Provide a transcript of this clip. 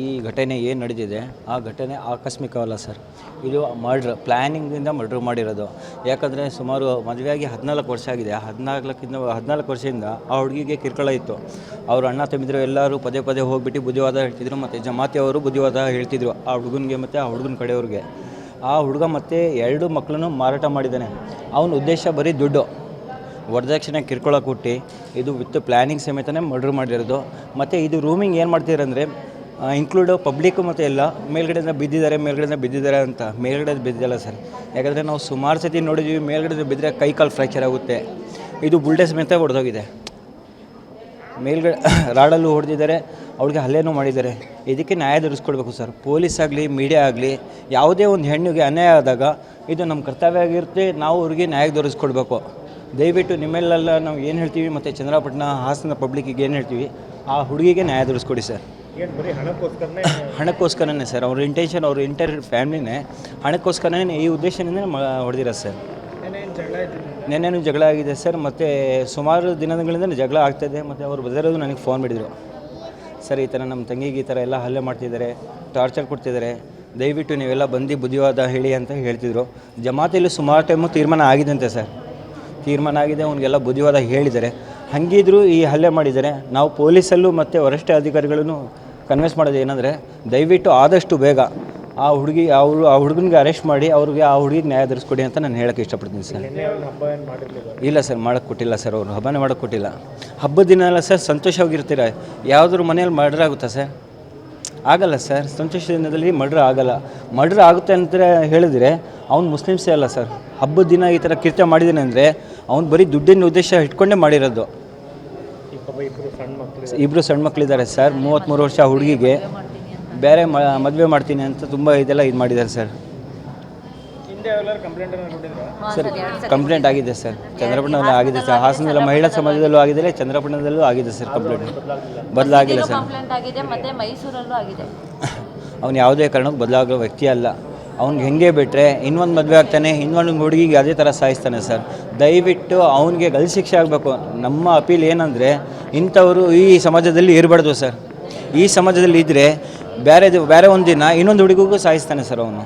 ಈ ಘಟನೆ ಏನು ನಡೆದಿದೆ ಆ ಘಟನೆ ಆಕಸ್ಮಿಕವಲ್ಲ ಸರ್. ಇದು ಪ್ಲ್ಯಾನಿಂಗಿಂದ ಮರ್ಡ್ರ್ ಮಾಡಿರೋದು. ಯಾಕಂದರೆ ಸುಮಾರು ಮದುವೆಯಾಗಿ 14 ವರ್ಷ ಆಗಿದೆ. 14 ವರ್ಷದಿಂದ ಆ ಹುಡುಗಿಗೆ ಕಿರ್ಕಳ ಇತ್ತು. ಅವರು ಅಣ್ಣ ತಮ್ಮಿದ್ರು ಎಲ್ಲರೂ ಪದೇ ಪದೇ ಹೋಗ್ಬಿಟ್ಟು ಬುದ್ಧಿವಾದ ಹೇಳ್ತಿದ್ರು, ಮತ್ತು ಜಮಾತಿಯವರು ಬುದ್ಧಿವಾದ ಹೇಳ್ತಿದ್ರು ಆ ಹುಡುಗನಿಗೆ ಮತ್ತು ಆ ಹುಡುಗನ ಕಡೆಯವ್ರಿಗೆ. ಆ ಹುಡುಗ ಮತ್ತು 2 ಮಕ್ಕಳನ್ನು ಮಾರಾಟ ಮಾಡಿದ್ದಾನೆ. ಅವನ ಉದ್ದೇಶ ಬರೀ ದುಡ್ಡು, ವರದಕ್ಷಿಣೆ ಕಿರ್ಕೊಳ ಕೊಟ್ಟು ಇದು ವಿತ್ ಪ್ಲ್ಯಾನಿಂಗ್ ಸಮೇತನೇ ಮರ್ಡ್ರ್ ಮಾಡಿರೋದು. ಮತ್ತು ಇದು ರೂಮಿಂಗ್ ಏನು ಮಾಡ್ತಿರಂದರೆ ಇನ್ಕ್ಲೂಡು ಪಬ್ಲಿಕ್ಕು ಮತ್ತು ಎಲ್ಲ ಮೇಲ್ಗಡೆಯಿಂದ ಬಿದ್ದಿದ್ದಾರೆ ಅಂತ. ಮೇಲ್ಗಡೆ ಬಿದ್ದಿಲ್ಲ ಸರ್, ಯಾಕಂದರೆ ನಾವು ಸುಮಾರು ಸತಿ ನೋಡಿದ್ವಿ ಮೇಲ್ಗಡೆ ಬಿದ್ದರೆ ಕೈ ಕಾಲು ಫ್ರ್ಯಾಕ್ಚರ್ ಆಗುತ್ತೆ. ಇದು ಬುಲ್ಡೆ ಸಮೇತ ಹೊಡೆದೋಗಿದೆ. ಮೇಲ್ಗಡೆ ರಾಡಲ್ಲೂ ಹೊಡೆದಿದ್ದಾರೆ, ಅವ್ಳಿಗೆ ಹಲ್ಲೆನೂ ಮಾಡಿದ್ದಾರೆ. ಇದಕ್ಕೆ ನ್ಯಾಯ ದೊರಕಿಸ್ಕೊಡ್ಬೇಕು ಸರ್. ಪೊಲೀಸ್ ಆಗಲಿ ಮೀಡಿಯಾ ಆಗಲಿ ಯಾವುದೇ ಒಂದು ಹೆಣ್ಣಿಗೆ ಅನ್ಯಾಯ ಆದಾಗ ಇದು ನಮ್ಮ ಕರ್ತವ್ಯ ಆಗಿರುತ್ತೆ. ನಾವು ಅವ್ರಿಗೆ ನ್ಯಾಯ ದೊರಕಿಸ್ಕೊಡ್ಬೇಕು. ದಯವಿಟ್ಟು ನಿಮ್ಮೆಲ್ಲ ನಾವು ಏನು ಹೇಳ್ತೀವಿ ಮತ್ತು ಚಂದ್ರಪಟ್ಟಣ ಹಾಸನ ಪಬ್ಲಿಕ್ಕಿಗೆ ಏನು ಹೇಳ್ತೀವಿ, ಆ ಹುಡುಗಿಗೆ ನ್ಯಾಯ ದೊರಕಿಸ್ಕೊಡಿ ಸರ್. ಹಣಕ್ಕೋಸ್ಕರನೇ ಸರ್. ಅವ್ರ ಇಂಟೆನ್ಷನ್, ಅವ್ರ ಇಂಟರ್ ಫ್ಯಾಮ್ಲಿನೇ ಹಣಕ್ಕೋಸ್ಕರನೇ ಈ ಉದ್ದೇಶದಿಂದ ಹೊಡೆದಿರೋ ಸರ್. ನೆನ್ನೆನೂ ಜಗಳ ಆಗಿದೆ ಸರ್, ಮತ್ತು ಸುಮಾರು ದಿನಗಳಿಂದ ಜಗಳ ಆಗ್ತಾಯಿದೆ. ಮತ್ತು ಅವ್ರು ಬದಿರೋದು ನನಗೆ ಫೋನ್ ಮಾಡಿದರು, ಸರ್ ಈ ಥರ ನಮ್ಮ ತಂಗಿಗೆ ಈ ಥರ ಎಲ್ಲ ಹಲ್ಲೆ ಮಾಡ್ತಿದ್ದಾರೆ, ಟಾರ್ಚರ್ ಕೊಡ್ತಿದ್ದಾರೆ, ದಯವಿಟ್ಟು ನೀವೆಲ್ಲ ಬಂದು ಬುದ್ಧಿವಾದ ಹೇಳಿ ಅಂತ ಹೇಳ್ತಿದ್ರು. ಜಮಾತಿಯಲ್ಲಿ ಸುಮಾರು ಟೈಮು ತೀರ್ಮಾನ ಆಗಿದಂತೆ ಸರ್. ತೀರ್ಮಾನ ಆಗಿದೆ, ಅವ್ನಿಗೆಲ್ಲ ಬುದ್ಧಿವಾದ ಹೇಳಿದ್ದಾರೆ. ಹಾಗಿದ್ರೂ ಈ ಹಲ್ಲೆ ಮಾಡಿದ್ದಾರೆ. ನಾವು ಪೊಲೀಸಲ್ಲೂ ಮತ್ತು ವರಿಷ್ಠ ಅಧಿಕಾರಿಗಳನ್ನು ಕನ್ವಿನ್ಸ್ ಮಾಡೋದು ಏನಂದರೆ ದಯವಿಟ್ಟು ಆದಷ್ಟು ಬೇಗ ಆ ಹುಡುಗನಿಗೆ ಅರೆಸ್ಟ್ ಮಾಡಿ ಅವ್ರಿಗೆ ಆ ಹುಡುಗಿಗೆ ನ್ಯಾಯ ದೊರಕಿಸ್ಕೊಡಿ ಅಂತ ನಾನು ಹೇಳೋಕ್ಕೆ ಇಷ್ಟಪಡ್ತೀನಿ ಸರ್. ಇಲ್ಲ ಸರ್, ಮಾಡೋಕ್ಕೆ ಕೊಟ್ಟಿಲ್ಲ ಸರ್. ಅವರು ಹಬ್ಬನೇ ಮಾಡೋಕ್ಕೆ ಕೊಟ್ಟಿಲ್ಲ. ಹಬ್ಬದ ದಿನ ಎಲ್ಲ ಸರ್ ಸಂತೋಷವಾಗಿರ್ತೀರ. ಯಾವುದ್ರ ಮನೇಲಿ ಮರ್ಡ್ರ್ ಆಗುತ್ತಾ ಸರ್? ಆಗಲ್ಲ ಸರ್. ಸಂತೋಷ ದಿನದಲ್ಲಿ ಮರ್ಡ್ರ್ ಆಗಲ್ಲ. ಮರ್ಡ್ರ್ ಆಗುತ್ತೆ ಅಂತ ಹೇಳಿದ್ರೆ ಅವ್ನು ಮುಸ್ಲಿಮ್ಸೇ ಅಲ್ಲ ಸರ್. ಹಬ್ಬದ ದಿನ ಈ ಥರ ಕೃತ್ಯ ಮಾಡಿದ್ದಾನೆ ಅಂದರೆ ಅವ್ನು ಬರೀ ದುಡ್ಡಿನ ಉದ್ದೇಶ ಇಟ್ಕೊಂಡೇ ಮಾಡಿರೋದು. ಇಬ್ಬರು ಸಣ್ಣ ಮಕ್ಕಳಿದ್ದಾರೆ ಸರ್. 33 ವರ್ಷ ಹುಡುಗಿಗೆ ಬೇರೆ ಮದುವೆ ಮಾಡ್ತೀನಿ ಅಂತ ತುಂಬ ಇದೆಲ್ಲ ಇದು ಮಾಡಿದ್ದಾರೆ ಸರ್. ಸರ್ ಕಂಪ್ಲೇಂಟ್ ಆಗಿದೆ ಸರ್. ಚಂದ್ರಪಟ್ಟಣದಲ್ಲೂ ಆಗಿದೆ ಸರ್. ಹಾಸನದಲ್ಲಿ ಮಹಿಳಾ ಸಮಾಜದಲ್ಲೂ ಆಗಿದೆ, ಚಂದ್ರಪಟ್ಟಣದಲ್ಲೂ ಆಗಿದೆ ಸರ್. Complaint ಬದಲಾಗಿಲ್ಲ sir. ಅವ್ನು ಯಾವುದೇ ಕಾರಣಕ್ಕೂ ಬದಲಾಗೋ ವ್ಯಕ್ತಿ ಅಲ್ಲ. ಅವ್ನಿಗೆ ಹೆಂಗೆ ಬಿಟ್ಟರೆ ಇನ್ನೊಂದು ಮದುವೆ ಆಗ್ತಾನೆ, ಇನ್ನೊಂದು ಹುಡುಗಿಗೆ ಅದೇ ಥರ ಸಾಯಿಸ್ತಾನೆ ಸರ್. ದಯವಿಟ್ಟು ಅವನಿಗೆ ಗಲ್ಲು ಶಿಕ್ಷೆ ಆಗಬೇಕು. ನಮ್ಮ ಅಪೀಲ್ ಏನಂದರೆ ಇಂಥವರು ಈ ಸಮಾಜದಲ್ಲಿ ಇರಬಾರ್ದು ಸರ್. ಈ ಸಮಾಜದಲ್ಲಿ ಇದ್ದರೆ ಬೇರೆ ಒಂದು ದಿನ ಇನ್ನೊಂದು ಹುಡುಗಿಗೂ ಸಾಯಿಸ್ತಾನೆ ಸರ್ ಅವನು.